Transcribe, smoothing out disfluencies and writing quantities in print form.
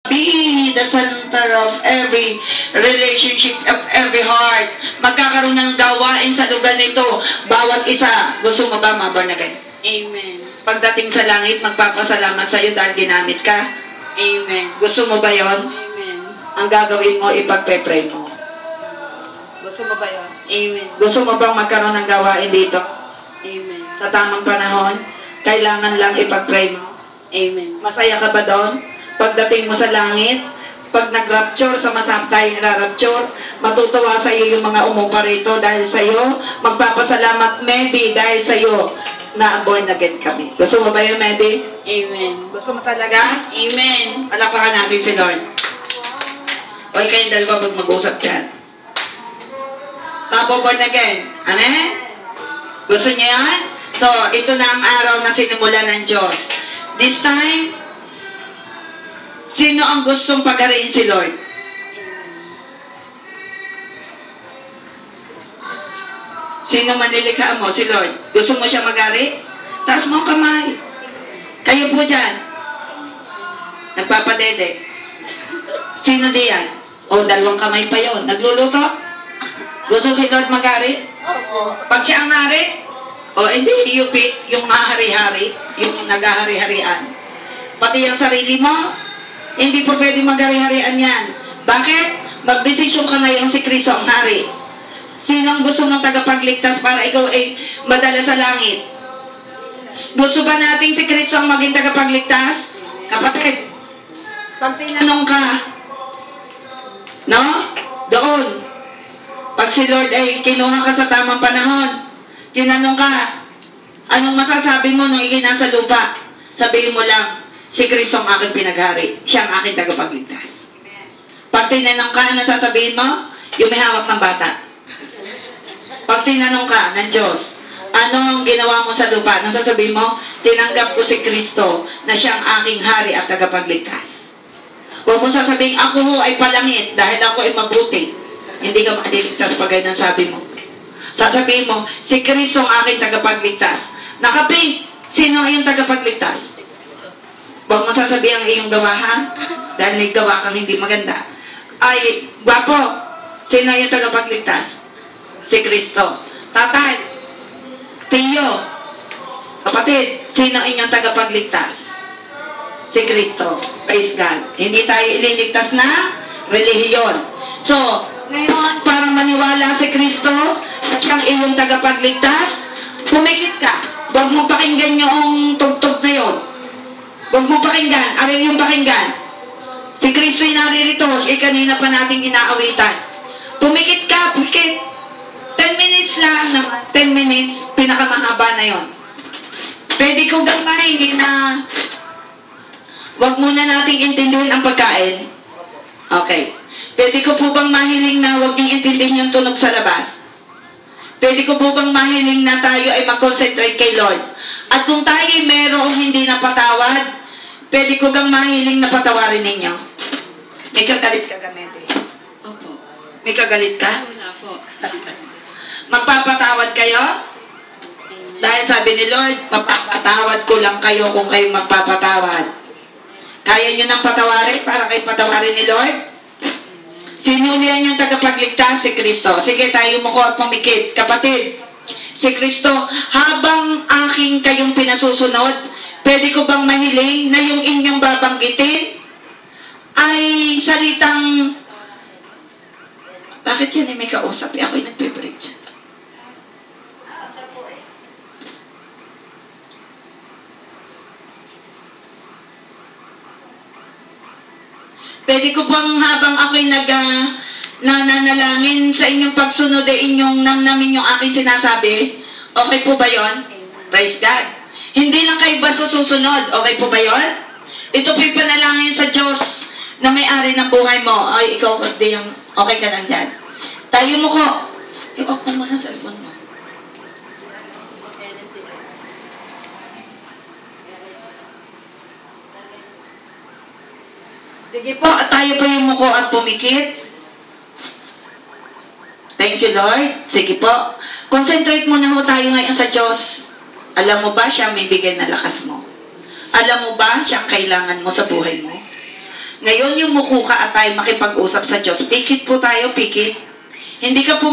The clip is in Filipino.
Be the center of every relationship, of every heart. Magkakaroon ng gawain sa lugar nito. Bawat isa. Gusto mo ba ma-born again? Amen. Pagdating sa langit, magpapasalamat sa iyo dahil ginamit ka? Amen. Gusto mo ba yon? Amen. Ang gagawin mo, ipagpe-pray mo. Gusto mo ba yon? Amen. Gusto mo bang magkaroon ng gawain dito? Amen. Sa tamang panahon, kailangan lang ipag-pray mo. Amen. Masaya ka ba doon? Pagdating mo sa langit, pag nag-rapture, sa masaptay nag-rapture, matutuwa sa iyo yung mga umupa rito dahil sa iyo, magpapasalamat, Medi, dahil sa iyo, na born again kami. Gusto mo ba yun, Medi? Amen. Gusto mo talaga? Amen. Palapakan natin si Lord. O kayong dalawa pag mag-usap dyan. Tapo born again. Amen? Gusto niya yan? So, ito na ang araw na sinimula ng Diyos. This time, sino ang gustong pagariin si Lord? Sino manlilikha mo? Si Lord. Gusto mo siya magari? Taas mo ang kamay. Kayo po dyan. Nagpapadede. Sino diyan? O, dalawang kamay pa yon. Nagluluto? Gusto si Lord magari? Opo. Pag siya ang hari? O, hindi. Yung mahari-hari. Yung nagahari-harian. Pati yung sarili mo, hindi po pwede maghari-harian yan. Bakit? Magdesisyon ka ngayon si Kristo ang hari. Sinong gusto mong tagapagligtas para ikaw ay madala sa langit? Gusto ba nating si Kristo ang maging tagapagligtas? Kapatid, pag tinanong ka, no? Doon. Pag si Lord ay kinuha ka sa tamang panahon, tinanong ka, anong masasabi mo nung ikinasa lupa? Sabihin mo lang, si Kristo ang aking pinaghari. Siya ang aking tagapagligtas. Pag tinanong ka, ano sasabihin mo? Yung may hawak ng bata. Pag tinanong ka ng Diyos, ano ang ginawa mo sa lupa? Ano sasabihin mo? Tinanggap ko si Kristo na siya ang aking hari at tagapagligtas. Huwag mo sasabihin, ako ho ay palangit dahil ako ay mabuti. Hindi ka maliligtas pag ganyan sabi mo. Sasabihin mo, si Kristo ang aking tagapagligtas. Nakaping, sino ang iyong tagapagligtas? Huwag mo sasabihin ang iyong gawa, ha? Dahil may gawa kang hindi maganda. Ay, gwapo, sino ang iyong tagapagligtas? Si Kristo. Tatay, tiyo, kapatid, sino ang inyong tagapagligtas? Si Kristo. Praise God. Hindi tayo ililigtas na relihiyon. So, ngayon, para maniwala si Kristo at siyang iyong tagapagligtas, pumikit ka. Huwag mo pakinggan yung tugtog na yun. Huwag mo pakinggan. Aray yung pakinggan. Si Kristo'y naririto. Kanina pa natin inaawitan. Pumikit ka, pumikit. 10 minutes lang naman. 10 minutes, pinakamahaba na yon. Pwede ko gamahin na wag muna nating intindihin ang pagkain. Okay. Pwede ko po bang mahiling na wag niyong intindihin yung tunog sa labas? Pwede ko po bang mahiling na tayo ay mag-concentrate kay Lord? At kung tayo ay merong hindi napatawad, pwede ko bang mahiling na patawarin ninyo? May kagalit ka gamit eh. Opo. May kagalit ka? Wala po. Magpapatawad kayo? Dahil sabi ni Lord, mapapatawad ko lang kayo kung kayo magpapatawad. Kaya nyo nang patawarin para kayo patawarin ni Lord? Sinulian yung tagapagligtas, si Kristo. Sige, tayo mo ko at pumikit. Kapatid, si Kristo, habang aking kayong pinasusunod, pwede ko bang mahiling na yung inyong babanggitin ay salitang, bakit yan may kausap? Ako'y nagpe-preach. Pwede ko bang habang ako'y nananalangin sa inyong pagsunod ay inyong namnamin yung aking sinasabi? Okay po ba yon? Praise God. Hindi lang kayo basta susunod. Okay po ba yon? Ito po'y panalangin sa Diyos na may-ari ng buhay mo. Ay, ikaw, di yung okay ka lang dyan. Tayo mo ko. I-off mo muna sa cellphone mo. Sige po, tayo po yung muko at pumikit. Thank you, Lord. Sige po. Concentrate muna ho tayo ngayon sa Diyos. Alam mo ba siya may bigay na lakas mo? Alam mo ba siya ang kailangan mo sa buhay mo? Ngayon yung muko ka at tayo makipag-usap sa Diyos. Pikit po tayo, pikit. Hindi ka po